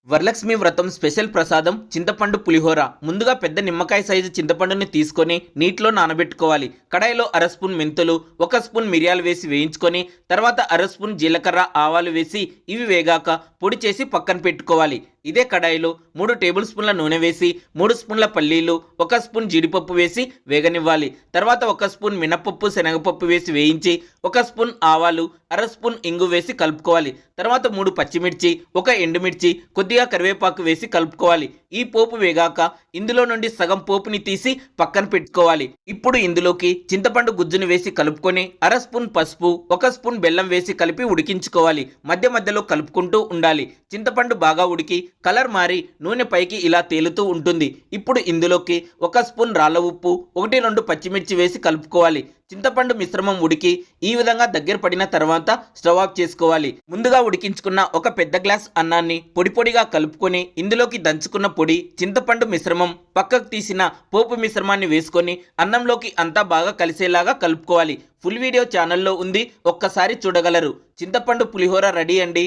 వరలక్ష్మి వ్రతం స్పెషల్ ప్రసాదం చింతపండు పులిహోర. ముందుగా పెద్ద నిమ్మకాయ సైజు చింతపండుని తీసుకొని నీటిలో నానబెట్టుకోవాలి. కడాయిలో అర స్పూన్ మెంతులు, 1 స్పూన్ మిరియాలు వేసి వేయించుకొని తర్వాత అర స్పూన్ జీలకర్ర, ఆవాలు వేసి ఇవి వేగాక పొడి చేసి పక్కన పెట్టుకోవాలి. ఇదే కడాయిలో 3 టేబుల్ స్పూన్ల నూనె వేసి 3 స్పూన్ల పల్లీలు, 1 స్పూన్ జీడిపప్పు వేసి వేగనివ్వాలి. తర్వాత 1 స్పూన్ మినపప్పు, శనగపప్పు వేసి వేయించి 1 స్పూన్ ఆవాలు, అర స్పూన్ ఇంగు వేసి కలుపుకోవాలి. తర్వాత 3 పచ్చిమిర్చి, 1 ఎండుమిర్చి, కొద్దిగా కరివేపాకు వేసి కలుపుకోవాలి. ఈ పోపు వేగాక ఇందులో నుండి సగం పోపుని తీసి పక్కన పెట్టుకోవాలి. ఇప్పుడు ఇందులోకి చింతపండు గుజ్జును వేసి కలుపుకొని అర స్పూన్ పసుపు, 1 స్పూన్ బెల్లం వేసి కలిపి ఉడికించుకోవాలి. మధ్య మధ్యలో కలుపుకుంటూ ఉండాలి. చింతపండు బాగా ఉడికి కలర్ మారి నూనె పైకి ఇలా తేలుతూ ఉంటుంది. ఇప్పుడు ఇందులోకి 1 స్పూన్ రాళ్ళ ఉప్పు, 1-2 పచ్చిమిర్చి వేసి కలుపుకోవాలి. చింతపండు మిశ్రమం ఉడికి ఈ విధంగా దగ్గర పడిన తర్వాత స్టవ్ ఆఫ్ చేసుకోవాలి. ముందుగా ఉడికించుకున్న ఒక పెద్ద గ్లాస్ అన్నాన్ని పొడి పొడిగా కలుపుకొని ఇందులోకి దంచుకున్న పొడి, చింతపండు మిశ్రమం, పక్కకు తీసిన పోపు మిశ్రమాన్ని వేసుకొని అన్నంలోకి అంతా బాగా కలిసేలాగా కలుపుకోవాలి. ఫుల్ వీడియో ఛానల్లో ఉంది, ఒక్కసారి చూడగలరు. చింతపండు పులిహోర రెడీ అండి.